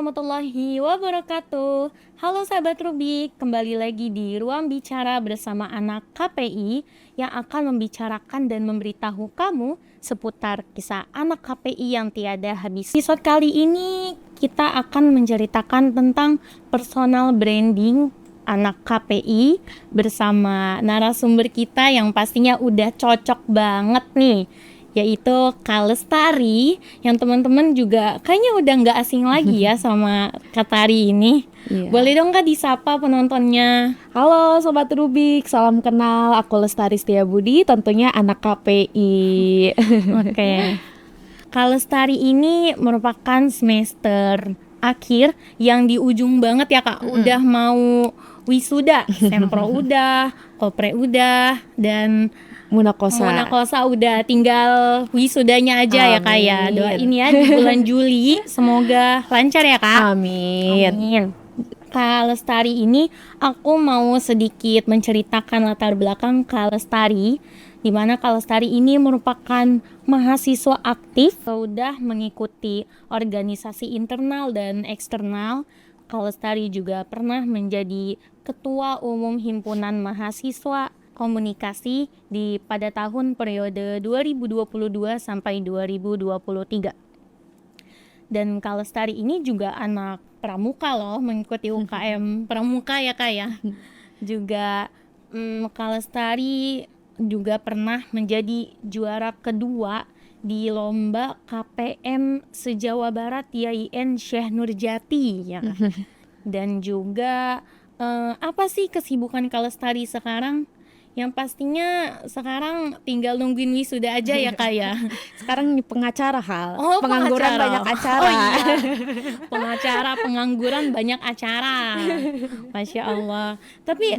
warahmatullahi wabarakatuh. Halo sahabat Rubik, kembali lagi di Ruang Bicara bersama anak KPI yang akan membicarakan dan memberitahu kamu seputar kisah anak KPI yang tiada habis. Episode kali ini kita akan menceritakan tentang personal branding anak KPI bersama narasumber kita yang pastinya udah cocok banget nih, yaitu Kak Lestari, yang teman-teman juga kayaknya udah nggak asing lagi ya sama Kak Tari ini. Iya. Boleh dong Kak disapa penontonnya. Halo Sobat Rubik, salam kenal. Aku Lestari Setiabudi, tentunya anak KPI. Oke. Kak Lestari ini merupakan semester akhir yang di ujung banget ya Kak. Udah mau wisuda, sempro udah, kopre udah, dan Munakosa udah, tinggal wisudanya aja ya Kak ya. Amin. Doain ya di bulan Juli semoga lancar ya Kak. Amin. Amin. Kak Lestari ini aku mau sedikit menceritakan latar belakang Kak Lestari, di mana Kak Lestari ini merupakan mahasiswa aktif, sudah mengikuti organisasi internal dan eksternal. Kak Lestari juga pernah menjadi Ketua Umum Himpunan Mahasiswa Komunikasi pada tahun periode 2022 sampai 2023. Dan Kak Lestari ini juga anak pramuka loh, mengikuti UKM pramuka ya Kak ya. Juga Kak Lestari juga pernah menjadi juara kedua di lomba KPM se-Jawa Barat YIN Syekh Nurjati ya. Dan juga apa sih kesibukan Kak Lestari sekarang? Yang pastinya sekarang tinggal nungguin wisuda aja ya Kak ya. Sekarang pengacara hal. Oh, Pengangguran pengacara. banyak acara. Oh iya. Pengacara, pengangguran banyak acara. Masya Allah. Tapi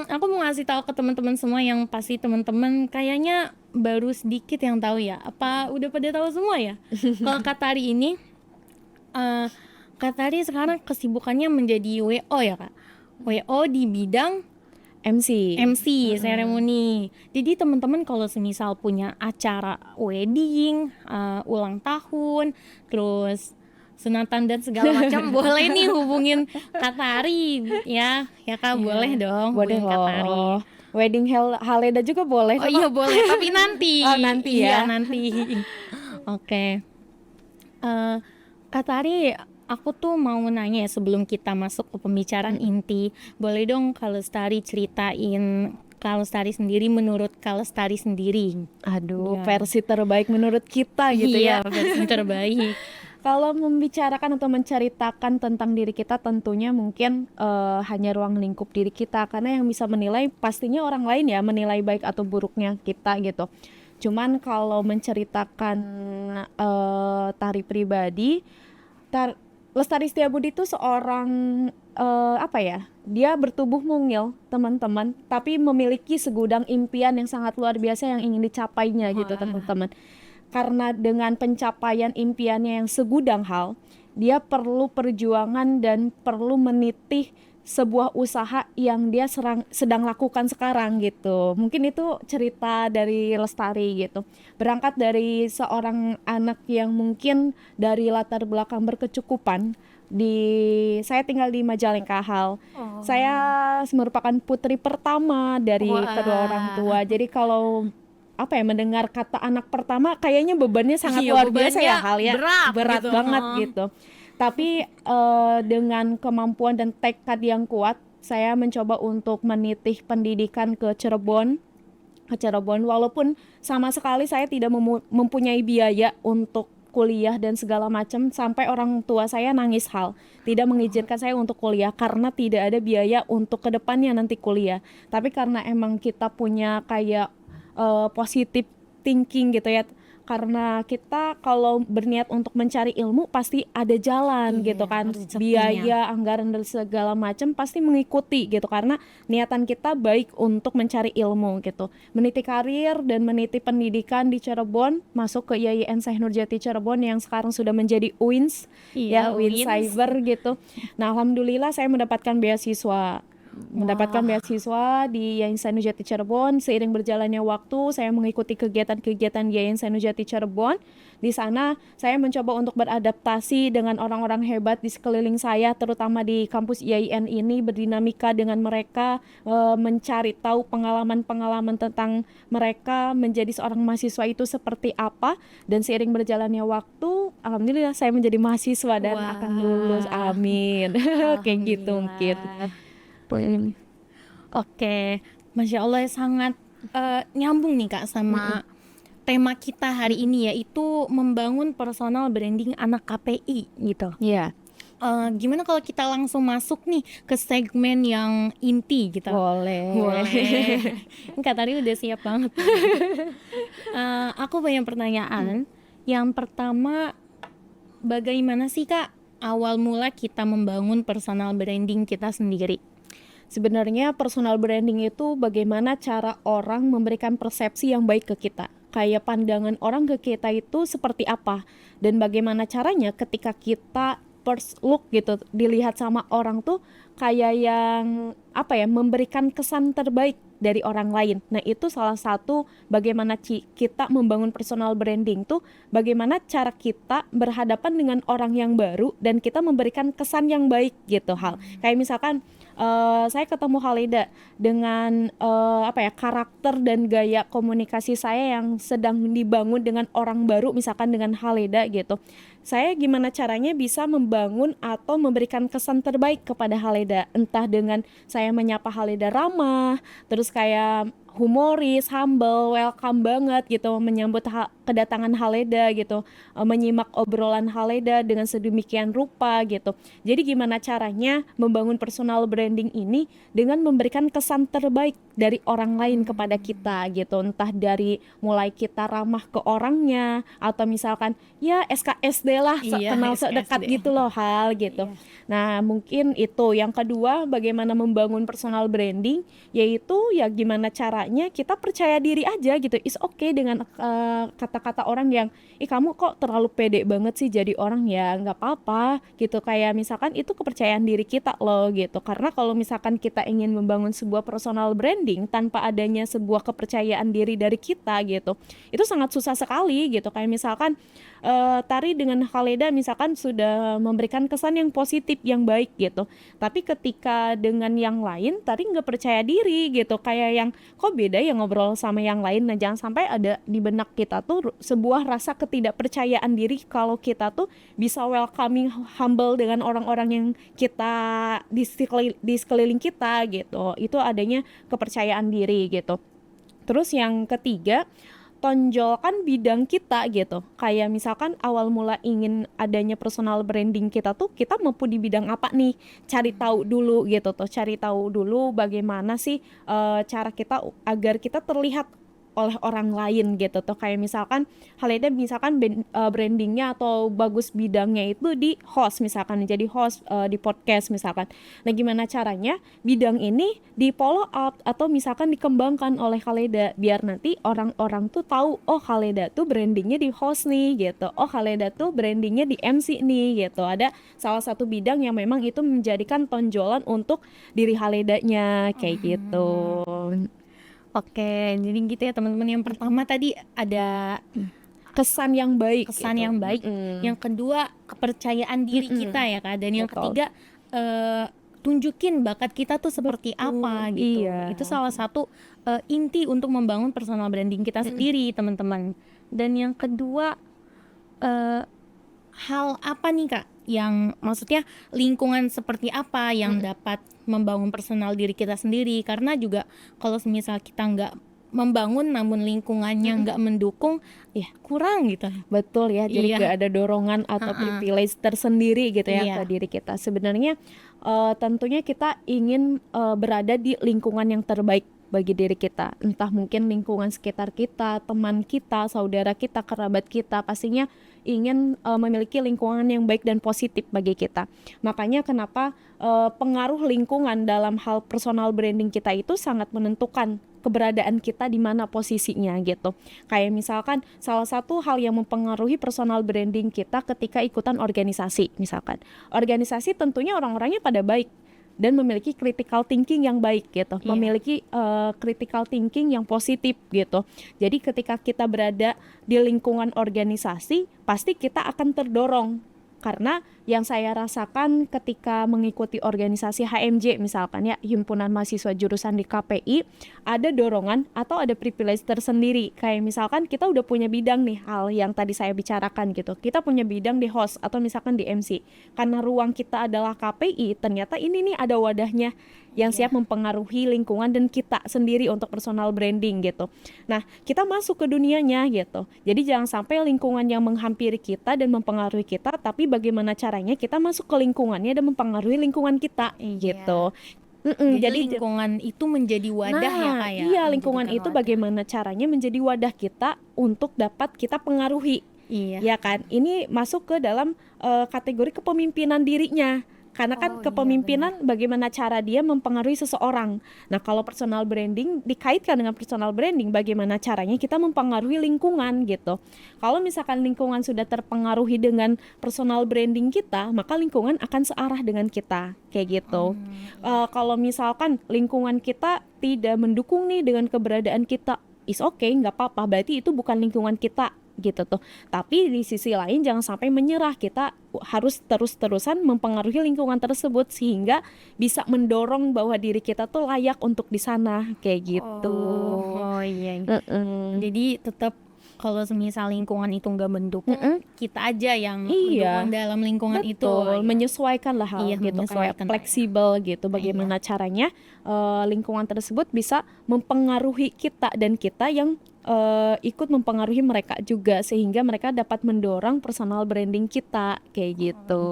aku mau ngasih tahu ke teman-teman semua yang pasti teman-teman kayaknya baru sedikit yang tahu ya. Apa udah pada tahu semua ya? Kalau Kak Tari ini, Kak Tari sekarang kesibukannya menjadi WO ya Kak. WO di bidang MC. seremoni. Jadi teman-teman kalau semisal punya acara wedding, ulang tahun, terus sunatan dan segala macam boleh nih hubungin Kak Tari ya. Ya Kak, boleh dong Boleh hubungin Kak Tari. loh. Wedding Haleda juga boleh. Oh iya boleh, tapi nanti. Oh, nanti Iya ya. nanti. Oke. Kak Tari, aku tuh mau nanya ya sebelum kita masuk ke pembicaraan inti, boleh dong Kak Lestari ceritain Kak Lestari sendiri menurut Kak Lestari sendiri. Aduh, Ya. versi terbaik menurut kita gitu Iya, ya. versi terbaik. Kalau membicarakan atau menceritakan tentang diri kita, tentunya mungkin hanya ruang lingkup diri kita, karena yang bisa menilai pastinya orang lain ya, menilai baik atau buruknya kita gitu. Cuman kalau menceritakan Tari pribadi, Lestari Setiabudi itu seorang apa ya? Dia bertubuh mungil, teman-teman, tapi memiliki segudang impian yang sangat luar biasa yang ingin dicapainya gitu, Wah. teman-teman. Karena dengan pencapaian impiannya yang segudang hal, dia perlu perjuangan dan perlu menitih sebuah usaha yang dia sedang lakukan sekarang gitu. Mungkin itu cerita dari Lestari gitu. Berangkat dari seorang anak yang mungkin dari latar belakang berkecukupan. Saya tinggal di Majalengka Hal. Saya merupakan putri pertama dari Wah. kedua orang tua. Jadi kalau mendengar kata anak pertama kayaknya bebannya sangat Iya, luar biasa ya bebannya Hal ya. berat gitu. Banget gitu. Tapi dengan kemampuan dan tekad yang kuat, saya mencoba untuk menitih pendidikan ke Cirebon. Walaupun sama sekali saya tidak mempunyai biaya untuk kuliah dan segala macam, sampai orang tua saya nangis Hal, tidak mengizinkan saya untuk kuliah karena tidak ada biaya untuk kedepannya nanti kuliah. Tapi karena emang kita punya kayak positive thinking gitu ya, karena kita kalau berniat untuk mencari ilmu pasti ada jalan gitu kan, rezekinya. biaya, anggaran dan segala macam pasti mengikuti gitu, karena niatan kita baik untuk mencari ilmu gitu. Meniti karir dan meniti pendidikan di Cirebon, masuk ke YIN Syekh Nurjati Cirebon yang sekarang sudah menjadi UINS Iya, ya, UINS UINS. Cyber gitu. Nah, alhamdulillah saya mendapatkan beasiswa mendapatkan beasiswa di Yayan Senujati Cirebon. Seiring berjalannya waktu, saya mengikuti kegiatan-kegiatan di Yayan Senujati Cirebon. Di sana saya mencoba untuk beradaptasi dengan orang-orang hebat di sekeliling saya, terutama di kampus IAIN ini, berdinamika dengan mereka, mencari tahu pengalaman-pengalaman tentang mereka menjadi seorang mahasiswa itu seperti apa. Dan seiring berjalannya waktu, alhamdulillah saya menjadi mahasiswa dan akan lulus. Amin. Kayak gitu mungkin. Oke, Masya Allah, sangat nyambung nih Kak sama tema kita hari ini, yaitu membangun personal branding anak KPI gitu. Iya, Gimana kalau kita langsung masuk nih ke segmen yang inti gitu? boleh. Kak Tari udah siap banget. Aku banyak pertanyaan. Yang pertama, bagaimana sih Kak awal mula kita membangun personal branding kita sendiri? Sebenarnya personal branding itu bagaimana cara orang memberikan persepsi yang baik ke kita. Kayak pandangan orang ke kita itu seperti apa. Dan bagaimana caranya ketika kita first look gitu, dilihat sama orang tuh kayak yang apa ya, memberikan kesan terbaik dari orang lain. Nah, itu salah satu bagaimana kita membangun personal branding tuh, bagaimana cara kita berhadapan dengan orang yang baru dan kita memberikan kesan yang baik gitu hal. Kayak misalkan saya ketemu Halida dengan apa ya, karakter dan gaya komunikasi saya yang sedang dibangun dengan orang baru, misalkan dengan Halida gitu. Saya gimana caranya bisa membangun atau memberikan kesan terbaik kepada Halida, entah dengan saya menyapa Halida ramah, terus kayak humoris, humble, welcome banget gitu, menyambut kedatangan Halida gitu, menyimak obrolan Halida dengan sedemikian rupa gitu. Jadi gimana caranya membangun personal branding ini dengan memberikan kesan terbaik dari orang lain kepada kita gitu, entah dari mulai kita ramah ke orangnya, atau misalkan ya SKSD lah, kenal sedekat gitu loh hal gitu. Nah, mungkin itu. Yang kedua, bagaimana membangun personal branding, yaitu ya gimana caranya kita percaya diri aja gitu. Is okay dengan kata-kata orang yang kamu kok terlalu pede banget sih jadi orang, ya nggak apa-apa gitu. Kayak misalkan itu kepercayaan diri kita loh gitu. Karena kalau misalkan kita ingin membangun sebuah personal branding tanpa adanya sebuah kepercayaan diri dari kita gitu, itu sangat susah sekali gitu. Kayak misalkan Tari dengan Halida misalkan sudah memberikan kesan yang positif, yang baik gitu, tapi ketika dengan yang lain Tari nggak percaya diri gitu, kayak yang kok beda ya ngobrol sama yang lain. Nah, jangan sampai ada di benak kita tuh sebuah rasa ketidakpercayaan diri kalau kita tuh bisa welcoming, humble dengan orang-orang yang kita di sekeliling kita gitu. Itu adanya kepercayaan diri gitu. Terus yang ketiga, tonjolkan bidang kita gitu. Kayak misalkan awal mula ingin adanya personal branding kita tuh, kita mampu di bidang apa nih? Cari tahu dulu gitu tuh. Cari tahu dulu bagaimana sih cara kita agar kita terlihat oleh orang lain gitu tuh. Kayak misalkan Halida misalkan brandingnya atau bagus bidangnya itu di host, misalkan jadi host di podcast misalkan. Nah, gimana caranya bidang ini di follow up atau misalkan dikembangkan oleh Halida, biar nanti orang-orang tuh tahu, oh Halida tuh brandingnya di host nih gitu, oh Halida tuh brandingnya di MC nih gitu. Ada salah satu bidang yang memang itu menjadikan tonjolan untuk diri Halidanya kayak gitu. Oke, jadi gitu ya teman-teman. Yang pertama tadi ada kesan yang baik kesan gitu. yang baik. Yang kedua, kepercayaan diri kita ya Kak. Dan yang Betul. ketiga, tunjukin bakat kita tuh seperti apa gitu. Iya. Itu salah satu inti untuk membangun personal branding kita sendiri, teman-teman. Dan yang kedua, hal apa nih Kak, yang maksudnya lingkungan seperti apa yang dapat membangun personal diri kita sendiri? Karena juga kalau misal kita nggak membangun namun lingkungannya nggak mendukung, ya kurang gitu. Betul ya, jadi Iya. nggak ada dorongan atau privilege tersendiri gitu ya Iya. ke diri kita. Sebenarnya tentunya kita ingin berada di lingkungan yang terbaik bagi diri kita. Entah mungkin lingkungan sekitar kita, teman kita, saudara kita, kerabat kita, pastinya ingin memiliki lingkungan yang baik dan positif bagi kita. Makanya kenapa pengaruh lingkungan dalam hal personal branding kita itu sangat menentukan keberadaan kita di mana posisinya gitu. Kayak misalkan salah satu hal yang mempengaruhi personal branding kita ketika ikutan organisasi misalkan. Organisasi tentunya orang-orangnya pada baik. dan memiliki critical thinking yang baik gitu, Iya. memiliki critical thinking yang positif gitu. Jadi ketika kita berada di lingkungan organisasi, pasti kita akan terdorong. Karena yang saya rasakan ketika mengikuti organisasi HMJ misalkan ya, Himpunan Mahasiswa Jurusan di KPI, ada dorongan atau ada privilege tersendiri. Kayak misalkan kita udah punya bidang nih, hal yang tadi saya bicarakan gitu. Kita punya bidang di host atau misalkan di MC. Karena ruang kita adalah KPI, ternyata ini nih ada wadahnya yang siap mempengaruhi lingkungan dan kita sendiri untuk personal branding gitu. Nah, kita masuk ke dunianya gitu. Jadi jangan sampai lingkungan yang menghampiri kita dan mempengaruhi kita, tapi bagaimana caranya kita masuk ke lingkungannya dan mempengaruhi lingkungan kita gitu. Jadi lingkungan itu menjadi wadah ya Kak ya. Iya, lingkungan Menjadikan itu wadah. bagaimana caranya menjadi wadah kita untuk dapat kita pengaruhi. Iya. Ya kan, ini masuk ke dalam kategori kepemimpinan dirinya. Karena kan kepemimpinan bagaimana cara dia mempengaruhi seseorang. Nah, kalau personal branding dikaitkan dengan personal branding, bagaimana caranya kita mempengaruhi lingkungan gitu. Kalau misalkan lingkungan sudah terpengaruhi dengan personal branding kita, maka lingkungan akan searah dengan kita, kayak gitu. Kalau misalkan lingkungan kita tidak mendukung nih dengan keberadaan kita, is okay, nggak apa-apa, berarti itu bukan lingkungan kita gitu tuh. Tapi di sisi lain jangan sampai menyerah, kita harus terus-terusan mempengaruhi lingkungan tersebut sehingga bisa mendorong bahwa diri kita tuh layak untuk di sana kayak gitu. Oh iya. Jadi tetap kalau semisal lingkungan itu nggak mendukung, kita aja yang Iya. mendukung dalam lingkungan itu. Betul, menyesuaikan lah hal Iya, gitu, kayak menyesuaikan, fleksibel gitu. Bagaimana caranya lingkungan tersebut bisa mempengaruhi kita dan kita yang ikut mempengaruhi mereka juga sehingga mereka dapat mendorong personal branding kita kayak gitu.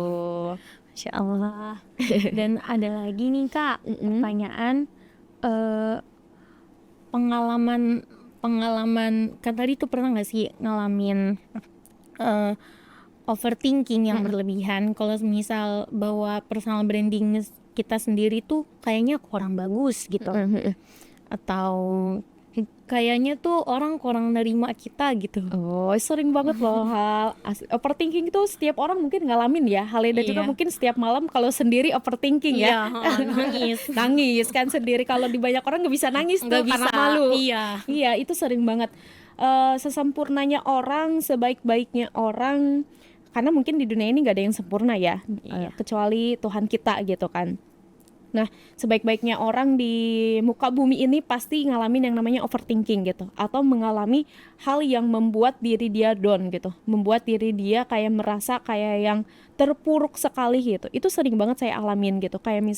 Masya Allah. Dan ada lagi nih Kak, pertanyaan pengalaman kan tadi tuh pernah nggak sih ngalamin overthinking yang berlebihan kalau misal bahwa personal branding kita sendiri tuh kayaknya kurang bagus gitu, atau kayaknya tuh orang kurang nerima kita gitu. Oh, sering banget loh hal overthinking itu setiap orang mungkin ngalamin ya. Halida juga Iya. mungkin setiap malam kalau sendiri overthinking ya. Nangis. Nangis kan sendiri, kalau di banyak orang nggak bisa nangis tuh Nggak karena bisa. malu. Iya. Iya, itu sering banget. Sesempurnanya orang, sebaik-baiknya orang, karena mungkin di dunia ini nggak ada yang sempurna ya, kecuali Tuhan kita gitu kan. Nah, sebaik-baiknya orang di muka bumi ini pasti ngalamin yang namanya overthinking gitu, atau mengalami hal yang membuat diri dia down gitu, membuat diri dia kayak merasa kayak yang terpuruk sekali gitu. Itu sering banget saya alamin gitu. Kayak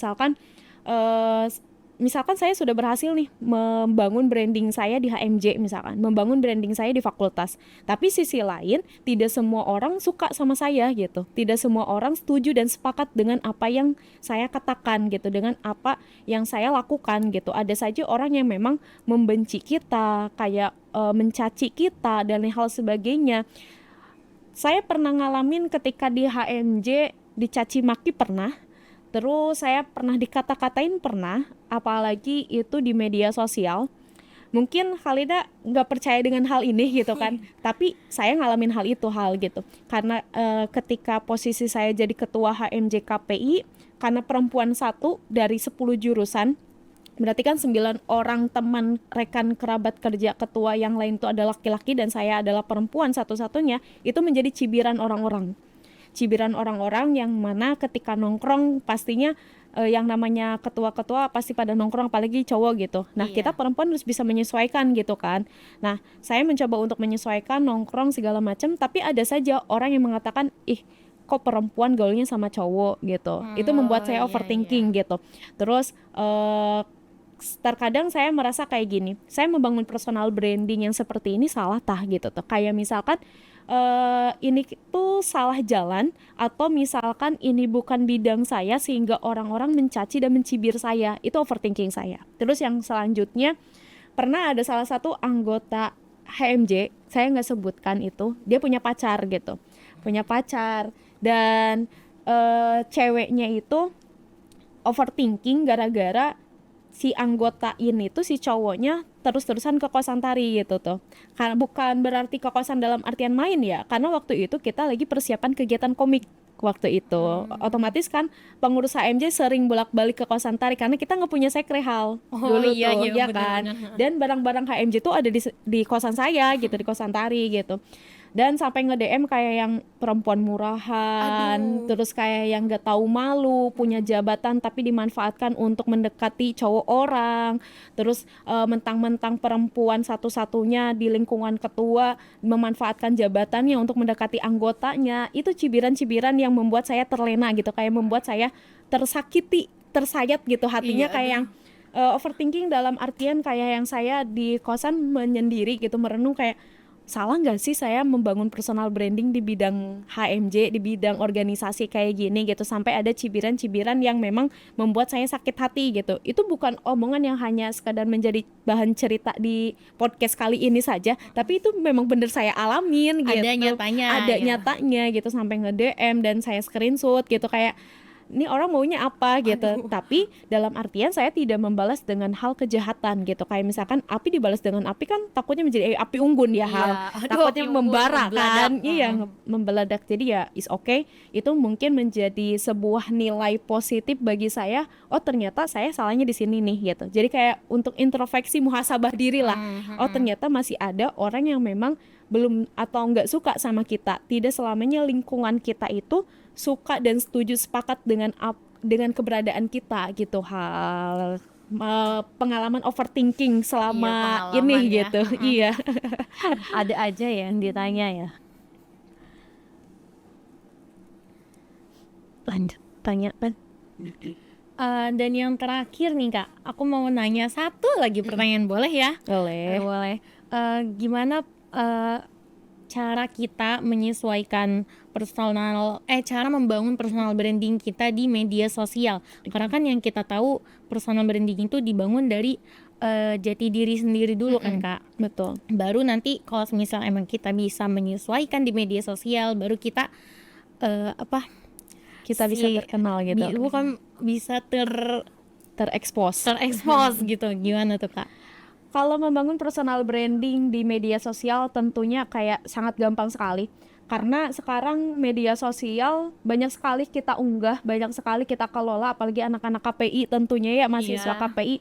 misalkan saya sudah berhasil nih membangun branding saya di HMJ misalkan, membangun branding saya di fakultas. Tapi sisi lain, tidak semua orang suka sama saya gitu. Tidak semua orang setuju dan sepakat dengan apa yang saya katakan gitu, dengan apa yang saya lakukan gitu. Ada saja orang yang memang membenci kita, kayak mencaci kita dan hal sebagainya. Saya pernah ngalamin ketika di HMJ dicaci maki pernah. Terus saya pernah dikata-katain pernah, apalagi itu di media sosial. Mungkin Khalida nggak percaya dengan hal ini gitu kan, tapi saya ngalamin hal gitu. Karena ketika posisi saya jadi ketua HMJ KPI, karena perempuan 1 dari 10 jurusan, berarti kan 9 orang teman, rekan, kerabat kerja ketua yang lain itu adalah laki-laki dan saya adalah perempuan satu-satunya, itu menjadi cibiran orang-orang yang mana ketika nongkrong pastinya yang namanya ketua-ketua pasti pada nongkrong, apalagi cowok gitu. Nah, kita perempuan harus bisa menyesuaikan gitu kan. Nah, saya mencoba untuk menyesuaikan nongkrong segala macam, tapi ada saja orang yang mengatakan, ih kok perempuan gaulnya sama cowok gitu. Itu membuat saya overthinking gitu. Terus terkadang saya merasa kayak gini, saya membangun personal branding yang seperti ini salah tah gitu tuh. Kayak misalkan ini tuh salah jalan, atau misalkan ini bukan bidang saya sehingga orang-orang mencaci dan mencibir saya. Itu overthinking saya. Terus yang selanjutnya, pernah ada salah satu anggota HMJ, saya nggak sebutkan itu, dia punya pacar gitu, dan ceweknya itu overthinking gara-gara si anggota ini tuh, si cowoknya terus-terusan ke kosan tari gitu tuh. Karena bukan berarti ke kosan dalam artian main ya, karena waktu itu kita lagi persiapan kegiatan komik waktu itu. Otomatis kan pengurus HMJ sering bolak-balik ke kosan Tari karena kita nggak punya sekrehal dulu tuh, ya kan. bener-bener. Dan barang-barang HMJ tuh ada di kosan saya gitu, di kosan Tari gitu. Dan sampai nge-DM kayak yang perempuan murahan, terus kayak yang gak tahu malu, punya jabatan tapi dimanfaatkan untuk mendekati cowok orang. Terus mentang-mentang perempuan satu-satunya di lingkungan ketua memanfaatkan jabatannya untuk mendekati anggotanya. Itu cibiran-cibiran yang membuat saya terlena gitu, kayak membuat saya tersakiti, tersayat gitu hatinya, kayak yang overthinking dalam artian kayak yang saya di kosan menyendiri gitu, merenung kayak salah nggak sih saya membangun personal branding di bidang HMJ, di bidang organisasi kayak gini gitu, sampai ada cibiran-cibiran yang memang membuat saya sakit hati gitu. Itu bukan omongan yang hanya sekadar menjadi bahan cerita di podcast kali ini saja, tapi itu memang bener saya alamin gitu. Ada nyatanya, Ada ya. nyatanya gitu, sampai nge-DM dan saya screenshot gitu, kayak ini orang maunya apa gitu. Tapi dalam artian saya tidak membalas dengan hal kejahatan gitu, kayak misalkan api dibalas dengan api kan takutnya menjadi api unggun ya, hal takutnya api unggun, membara kan, membeladak. membeledak. Jadi ya is okay, itu mungkin menjadi sebuah nilai positif bagi saya. Oh ternyata saya salahnya di sini nih gitu. Jadi kayak untuk introspeksi muhasabah diri lah. Oh ternyata masih ada orang yang memang belum atau nggak suka sama kita. Tidak selamanya lingkungan kita itu suka dan setuju sepakat dengan keberadaan kita gitu. Hal pengalaman overthinking selama Iya, ini pengalaman ya. gitu. Iya. Ada aja ya yang ditanya ya. Lanjut tanya kan. Dan yang terakhir nih Kak, aku mau nanya satu lagi pertanyaan, boleh ya? Boleh. Boleh. Gimana cara kita menyesuaikan cara membangun personal branding kita di media sosial? Karena kan yang kita tahu personal branding itu dibangun dari jati diri sendiri dulu kan Kak. Betul. Baru nanti kalau misal emang kita bisa menyesuaikan di media sosial, baru kita Kita bisa si- terkenal gitu. bukan bisa Terekspos. terekspos gitu. Gimana tuh Kak? Kalau membangun personal branding di media sosial tentunya kayak sangat gampang sekali. Karena sekarang media sosial banyak sekali kita unggah, banyak sekali kita kelola, apalagi anak-anak KPI tentunya ya, mahasiswa Iya. KPI.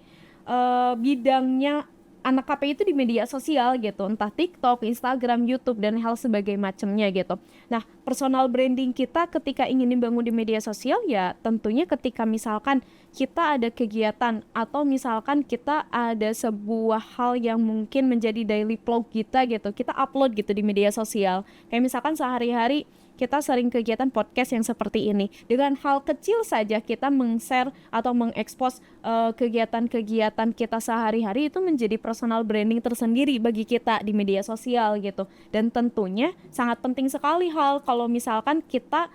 Bidangnya anak KPI itu di media sosial gitu, entah TikTok, Instagram, YouTube, dan hal sebagai macamnya gitu. Nah, personal branding kita ketika ingin dibangun di media sosial ya tentunya ketika misalkan kita ada kegiatan atau misalkan kita ada sebuah hal yang mungkin menjadi daily vlog kita gitu, kita upload gitu di media sosial. Kayak misalkan sehari-hari kita sering kegiatan podcast yang seperti ini. Dengan hal kecil saja kita meng-share atau mengekspos kegiatan-kegiatan kita sehari-hari, itu menjadi personal branding tersendiri bagi kita di media sosial gitu. Dan tentunya sangat penting sekali hal kalau misalkan kita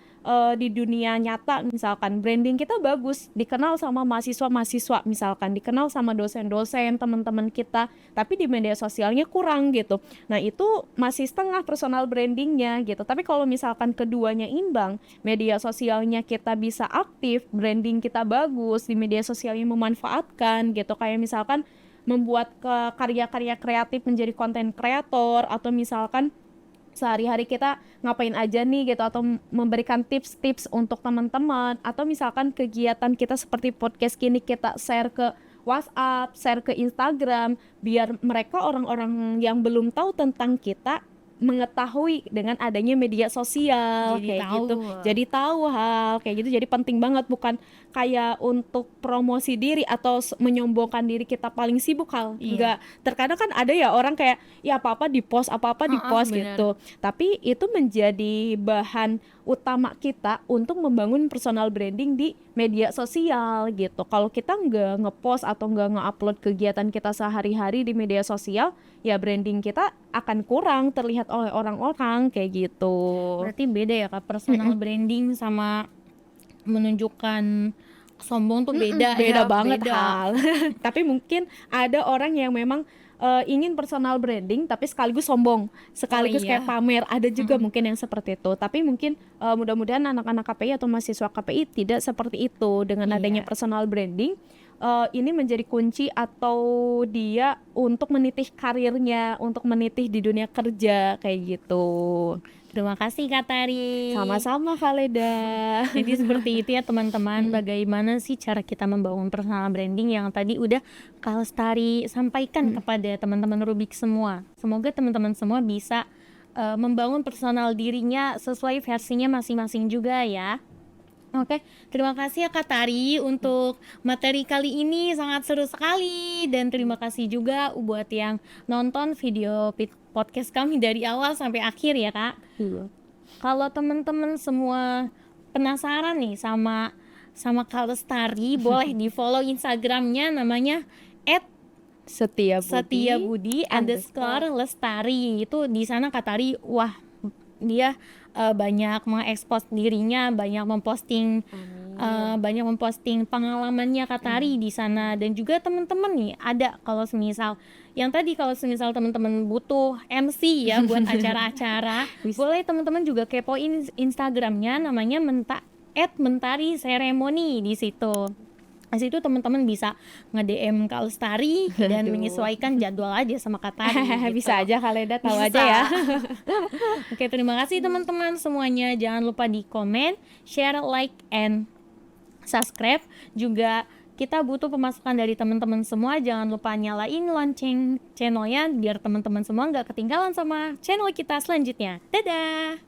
di dunia nyata misalkan branding kita bagus, dikenal sama mahasiswa-mahasiswa misalkan, dikenal sama dosen-dosen, teman-teman kita, tapi di media sosialnya kurang gitu. Nah itu masih setengah personal brandingnya gitu. Tapi kalau misalkan keduanya imbang, media sosialnya kita bisa aktif, branding kita bagus, di media sosialnya memanfaatkan gitu, kayak misalkan membuat karya-karya kreatif menjadi konten kreator, atau misalkan sehari-hari kita ngapain aja nih gitu, atau memberikan tips-tips untuk teman-teman, atau misalkan kegiatan kita seperti podcast kini kita share ke WhatsApp, share ke Instagram, biar mereka orang-orang yang belum tahu tentang kita mengetahui dengan adanya media sosial. Jadi kayak tahu. gitu, jadi tahu hal kayak gitu. Jadi penting banget, bukan kayak untuk promosi diri atau menyombongkan diri kita paling sibuk hal. Iya. Enggak, terkadang kan ada ya orang kayak ya apa-apa di post, apa-apa di post benar. gitu. Tapi itu menjadi bahan utama kita untuk membangun personal branding di media sosial gitu. Kalau kita nggak ngepost atau nggak nge-upload kegiatan kita sehari-hari di media sosial, ya branding kita akan kurang terlihat oleh orang-orang kayak gitu. Berarti beda ya Kak, personal branding sama menunjukkan sombong tuh beda Beda ya, banget beda. hal. Tapi mungkin ada orang yang memang ingin personal branding tapi sekaligus sombong, sekaligus iya. kayak pamer. Ada juga mungkin yang seperti itu. Tapi mungkin mudah-mudahan anak-anak KPI atau mahasiswa KPI tidak seperti itu. Dengan Iya. adanya personal branding, ini menjadi kunci atau dia untuk menitih karirnya, untuk menitih di dunia kerja kayak gitu. Terima kasih Kak Tari. Sama-sama Kak Leda. Jadi seperti itu ya teman-teman, bagaimana sih cara kita membangun personal branding yang tadi udah Kak Lestari sampaikan kepada teman-teman Rubik semua. Semoga teman-teman semua bisa membangun personal dirinya sesuai versinya masing-masing juga ya. Oke, terima kasih ya Kak Tari untuk materi kali ini, sangat seru sekali. Dan terima kasih juga buat yang nonton video podcast kami dari awal sampai akhir ya Kak. Iya. Kalau teman-teman semua penasaran nih sama Kak Lestari, boleh di follow Instagramnya, namanya @setiabudi_lestari. Itu di sana Kak Tari, wah dia banyak mengekspos dirinya, banyak memposting pengalamannya Kak Tari di sana. Dan juga teman-teman nih ada kalau semisal teman-teman butuh MC ya buat acara-acara, boleh teman-teman juga kepoin Instagramnya, namanya @mentari seremoni. Di situ teman-teman bisa nge-DM Kak Lestari dan menyesuaikan jadwal aja sama Kak Tari gitu. Bisa aja Kak Leda, tahu Bisa. aja ya. Oke, terima kasih teman-teman semuanya. Jangan lupa di komen, share, like, and subscribe. Juga kita butuh pemasukan dari teman-teman semua. Jangan lupa nyalain lonceng channelnya biar teman-teman semua nggak ketinggalan sama channel kita selanjutnya. Dadah!